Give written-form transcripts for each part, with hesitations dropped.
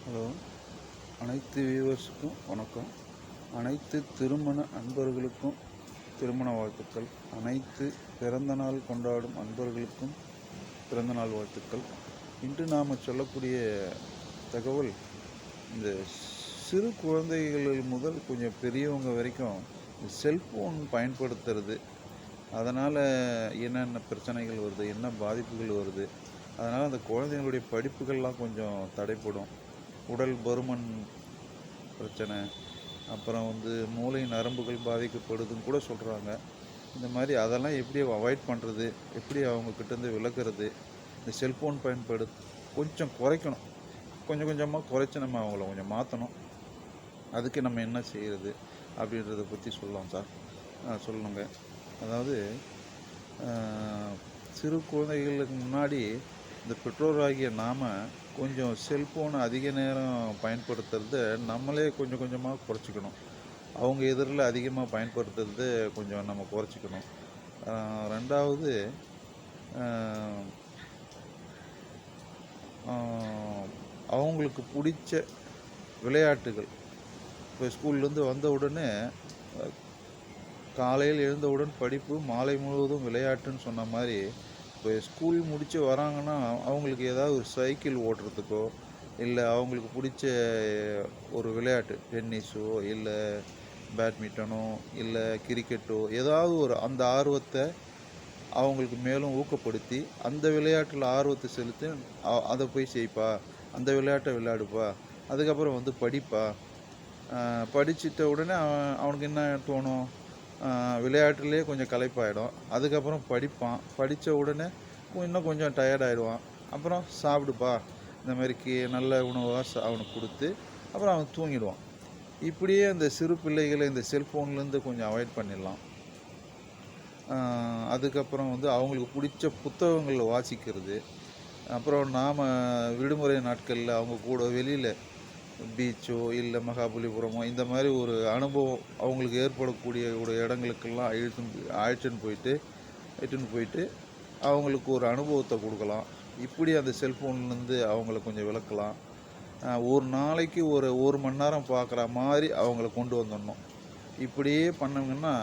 Hello, அனைத்து வியூவர்ஸுக்கும் வணக்கம். அனைத்து திருமண அன்பர்களுக்கும் திருமண வாழ்த்துக்கள். அனைத்து பிறந்தநாள் கொண்டாடும் அன்பர்களுக்கும் பிறந்தநாள் வாழ்த்துக்கள். இன்று நாம் சொல்லக்கூடிய தகவல், இந்த சிறு குழந்தைகள் முதல் கொஞ்சம் பெரியவங்க வரைக்கும் செல்ஃபோன் பயன்படுத்துறது, அதனால் என்னென்ன பிரச்சனைகள் வருது, என்ன பாதிப்புகள் வருது, அதனால் அந்த குழந்தைங்களுடைய படிப்புகள்லாம் கொஞ்சம் தடைப்படும். உடல் பருமன் பிரச்சனை, அப்புறம் மூளை நரம்புகள் பாதிக்கப்படுதுன்னு கூட சொல்கிறாங்க. இந்த மாதிரி அதெல்லாம் எப்படி அவாய்ட் பண்ணுறது, எப்படி அவங்கக்கிட்டேருந்து விலகிறது, இந்த செல்ஃபோன் பயன்படு கொஞ்சம் குறைக்கணும். கொஞ்சம் கொஞ்சமாக குறைச்சி நம்ம அவங்கள கொஞ்சம் மாற்றணும். அதுக்கு நம்ம என்ன செய்கிறது அப்படின்றத பற்றி சொல்லலாம் சார். சொல்லணுங்க. அதாவது சிறு குழந்தைகளுக்கு முன்னாடி இந்த பெற்றோராகிய நாம் கொஞ்சம் செல்ஃபோனை அதிக நேரம் பயன்படுத்துறத நம்மளே கொஞ்சம் கொஞ்சமாக குறைச்சிக்கணும். அவங்க எதிரில் அதிகமாக பயன்படுத்துறது கொஞ்சம் நம்ம குறைச்சிக்கணும். ரெண்டாவது, அவங்களுக்கு பிடிச்ச விளையாட்டுகள், இப்போ ஸ்கூல்லேருந்து வந்த உடனே காலையில் எழுந்தவுடன் படிப்பு, மாலை முழுவதும் விளையாட்டுன்னு சொன்ன மாதிரி, இப்போ ஸ்கூல் முடித்து வராங்கன்னா அவங்களுக்கு ஏதாவது ஒரு சைக்கிள் ஓட்டுறதுக்கோ, இல்லை அவங்களுக்கு பிடிச்ச ஒரு விளையாட்டு, டென்னிஸோ இல்லை பேட்மிண்டனோ இல்லை கிரிக்கெட்டோ, ஏதாவது ஒரு அந்த ஆர்வத்தை அவங்களுக்கு மேலும் ஊக்கப்படுத்தி அந்த விளையாட்டில் ஆர்வத்தை செலுத்தி அதை போய் செய்ப்பா, அந்த விளையாட்டை விளையாடுப்பா, அதுக்கப்புறம் படிப்பா. படிச்சிட்ட உடனே அவனுக்கு என்ன தோணும், விளையாட்டுலேயே கொஞ்சம் களைப்பாயிடும். அதுக்கப்புறம் படிப்பான். படித்த உடனே இன்னும் கொஞ்சம் டயர்டாயிடுவான். அப்புறம் சாப்பிடுப்பா, இந்த மாதிரிக்கு நல்ல உணவாக அவனுக்கு கொடுத்து அப்புறம் அவன் தூங்கிடுவான். இப்படியே அந்த சிறு பிள்ளைகளை இந்த செல்ஃபோன்லேருந்து கொஞ்சம் அவாய்ட் பண்ணிடலாம். அதுக்கப்புறம் அவங்களுக்கு பிடிச்ச புத்தகங்கள் வாசிக்கிறது. அப்புறம் நாம் விடுமுறை நாட்களில் அவங்க கூட வெளியில் பீச்சோ இல்லை மகாபலிபுரமோ இந்த மாதிரி ஒரு அனுபவம் அவங்களுக்கு ஏற்படக்கூடிய ஒரு இடங்களுக்கெல்லாம் அழைச்சின்னு போயிட்டு அவங்களுக்கு ஒரு அனுபவத்தை கொடுக்கலாம். இப்படி அந்த செல்ஃபோன்லேருந்து அவங்கள கொஞ்சம் விளக்கலாம். ஒரு நாளைக்கு ஒரு மணி நேரம் பார்க்குற மாதிரி அவங்கள கொண்டு வந்துடணும். இப்படியே பண்ணாங்கன்னா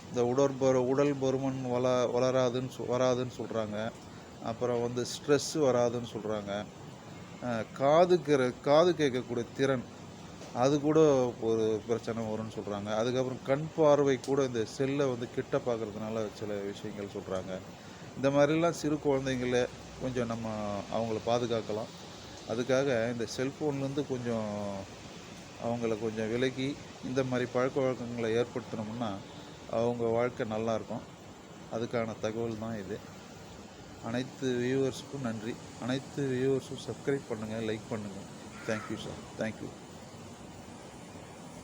இந்த உடல் பருமன் வராதுன்னு சொல்கிறாங்க. அப்புறம் ஸ்ட்ரெஸ்ஸு வராதுன்னு சொல்கிறாங்க. காது கேட்கக்கூடிய திறன், அது கூட ஒரு பிரச்சனை வரும்னு சொல்கிறாங்க. அதுக்கப்புறம் கண் பார்வை கூட இந்த செல்லை கிட்ட பார்க்குறதுனால சில விஷயங்கள் சொல்கிறாங்க. இந்த மாதிரிலாம் சிறு குழந்தைங்கள கொஞ்சம் நம்ம அவங்கள பாதுகாக்கலாம். அதுக்காக இந்த செல்ஃபோன்லேருந்து கொஞ்சம் அவங்கள கொஞ்சம் விலகி இந்த மாதிரி பழக்க வழக்கங்களை ஏற்படுத்தினோம்னா அவங்க வாழ்க்கை நல்லாயிருக்கும். அதுக்கான தகவல் தான் இது. அனைத்து வியூவர்ஸுக்கும் நன்றி. அனைத்து வியூவர்ஸும் சப்ஸ்கிரைப் பண்ணுங்கள், லைக் பண்ணுங்கள். Thank you sir. தேங்க்யூ.